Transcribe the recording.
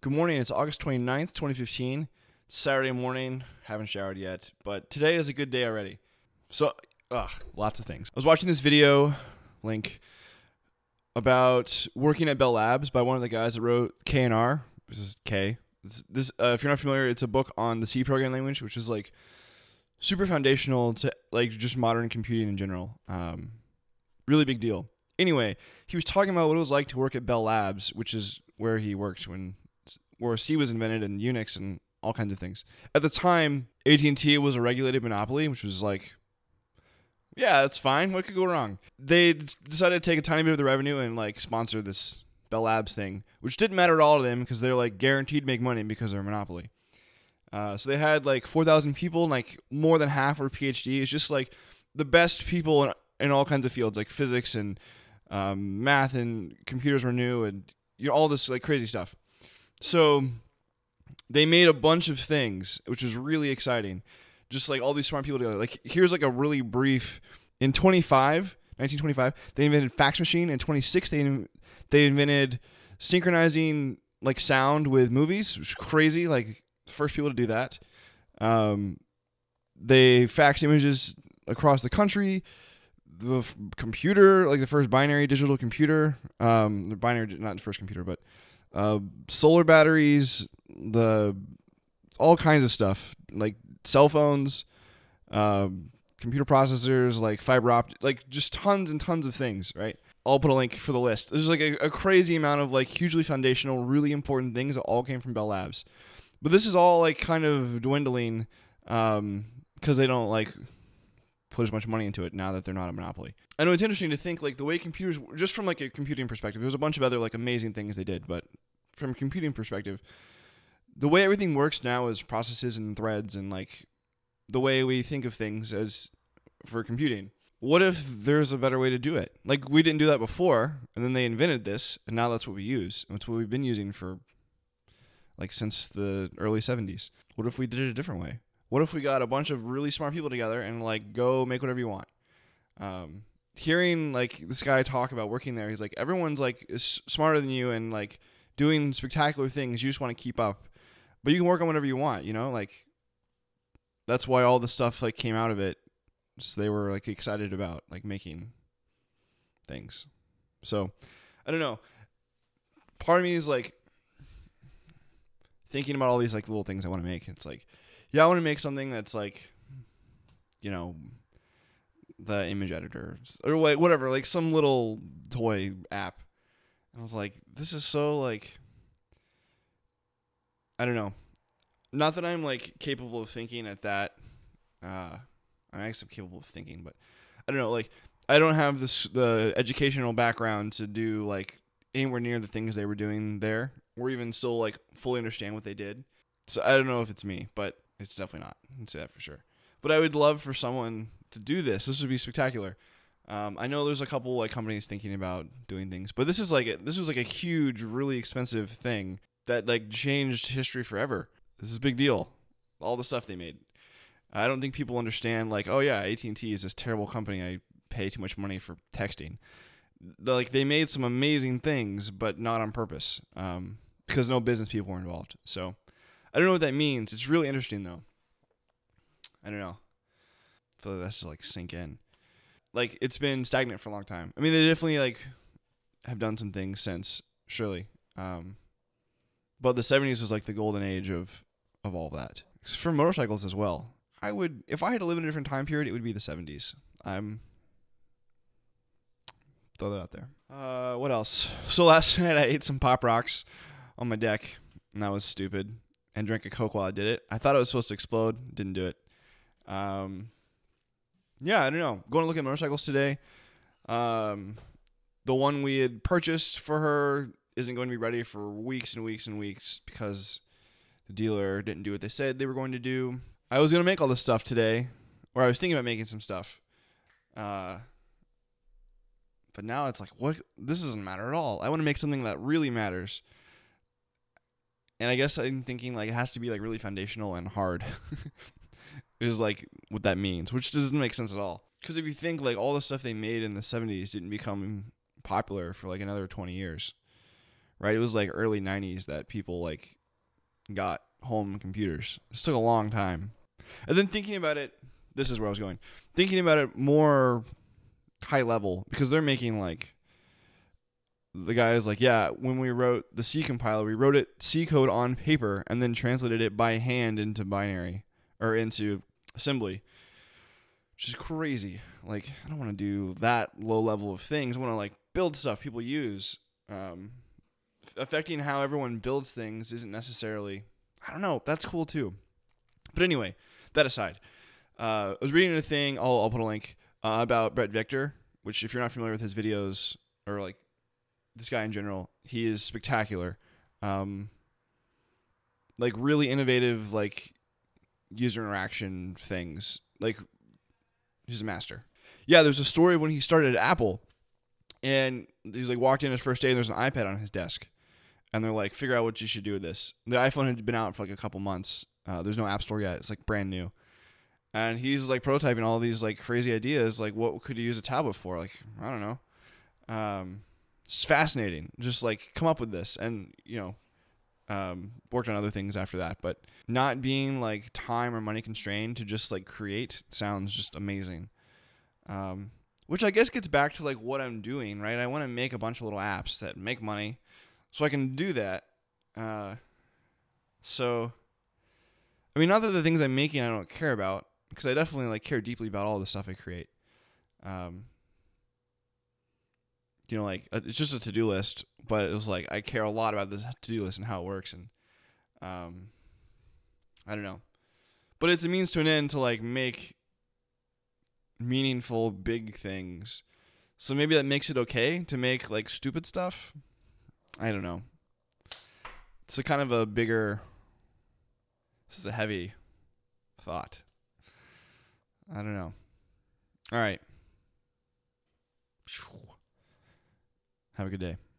Good morning. It's August 29th, 2015. Saturday morning. Haven't showered yet, but today is a good day already. So, lots of things. I was watching this video, link, about working at Bell Labs by one of the guys that wrote K&R. This is K. If you're not familiar, it's a book on the C programming language, which is like super foundational to like just modern computing in general. Really big deal. Anyway, he was talking about what it was like to work at Bell Labs, which is where he worked where C was invented and Unix and all kinds of things. At the time, AT&T was a regulated monopoly, which was like, yeah, that's fine. What could go wrong? They decided to take a tiny bit of the revenue and like sponsor this Bell Labs thing, which didn't matter at all to them because they're like guaranteed to make money because they're a monopoly. So they had like 4,000 people, and like more than half were PhDs. It's just like the best people in all kinds of fields, like physics and math, and computers were new, and all this like crazy stuff. So they made a bunch of things, which was really exciting. Just like all these smart people together. Like here's like a really brief. In 1925, they invented fax machine. In 26, they invented synchronizing like sound with movies, which is crazy. Like first people to do that. They faxed images across the country. The computer, like the first binary digital computer. The binary, not the first computer, but solar batteries, all kinds of stuff, like cell phones, computer processors, like fiber optic, like just tons and tons of things, right? I'll put a link for the list. There's like a crazy amount of like hugely foundational, really important things that all came from Bell Labs. But this is all like kind of dwindling because they don't like put as much money into it now that they're not a monopoly. I know it's interesting to think like the way computers, just from like a computing perspective, there's a bunch of other like amazing things they did, but from a computing perspective, the way everything works now is processes and threads and like the way we think of things as for computing. What if there's a better way to do it? Like we didn't do that before, and then they invented this, and now that's what we use. And it's what we've been using for like since the early 70s. What if we did it a different way? What if we got a bunch of really smart people together and like go make whatever you want? Hearing like this guy talk about working there, he's like, everyone's like is smarter than you and like doing spectacular things. You just want to keep up, but you can work on whatever you want. Like that's why all the stuff like came out of it. So they were like excited about like making things. So I don't know. Part of me is like thinking about all these like little things I want to make. It's like, yeah, I want to make something that's like, the image editor or like whatever, like some little toy app. And I was like, this is so like, I don't know. Not that I'm like capable of thinking at that. I guess I'm capable of thinking, but I don't know. Like, I don't have the educational background to do like anywhere near the things they were doing there, or even still like fully understand what they did. So I don't know if it's me, but it's definitely not. I can say that for sure. But I would love for someone to do this. This would be spectacular. I know there's a couple like companies thinking about doing things, but this was like a huge, really expensive thing that like changed history forever. This is a big deal. All the stuff they made. I don't think people understand like, oh yeah, AT&T is this terrible company. I pay too much money for texting. Like they made some amazing things, but not on purpose, because no business people were involved. So I don't know what that means. It's really interesting though. I don't know. I feel like that's to like sink in. Like it's been stagnant for a long time. I mean, they definitely like have done some things since, surely. But the 70s was like the golden age of all that. For motorcycles as well. If I had to live in a different time period, it would be the 70s. Throw that out there. What else? So last night I ate some Pop Rocks on my deck, and that was stupid. And drank a Coke while I did it. I thought it was supposed to explode. Didn't do it. Yeah, I don't know. Going to look at motorcycles today. The one we had purchased for her isn't going to be ready for weeks and weeks and weeks because the dealer didn't do what they said they were going to do. I was going to make all this stuff today, or I was thinking about making some stuff. But now it's like, what? This doesn't matter at all. I want to make something that really matters. And I guess I'm thinking like it has to be like really foundational and hard. Is like what that means, which doesn't make sense at all. Because if you think like all the stuff they made in the 70s didn't become popular for like another 20 years, right? It was like early 90s that people like got home computers. This took a long time. And then thinking about it, this is where I was going. Thinking about it more high level, because they're making like, the guy is like, yeah, when we wrote the C compiler, we wrote it C code on paper and then translated it by hand into binary or into assembly, which is crazy. Like, I don't want to do that low level of things. I want to like build stuff people use. Affecting how everyone builds things isn't necessarily, I don't know, that's cool too. But anyway, that aside, I was reading a thing, I'll put a link, about Brett Victor, which if you're not familiar with his videos or like this guy in general, he is spectacular. Like really innovative, like user interaction things. Like he's a master. Yeah, there's a story of when he started at Apple, and he's like walked in his first day, and there's an iPad on his desk, and they're like, figure out what you should do with this. The iPhone had been out for like a couple months. There's no app store yet. It's like brand new. And he's like prototyping all these like crazy ideas. Like, what could you use a tablet for? Like, I don't know. It's fascinating. Just like come up with this, and worked on other things after that. But not being like time or money constrained to just like create sounds just amazing. Which I guess gets back to like what I'm doing, right? I want to make a bunch of little apps that make money, so I can do that. So, I mean, not that the things I'm making I don't care about, because I definitely like care deeply about all the stuff I create. Like it's just a to-do list, but it was like I care a lot about the to-do list and how it works, and I don't know, but it's a means to an end to like make meaningful big things. So maybe that makes it okay to make like stupid stuff. I don't know. It's a kind of a bigger. This is a heavy thought. I don't know. All right. Have a good day.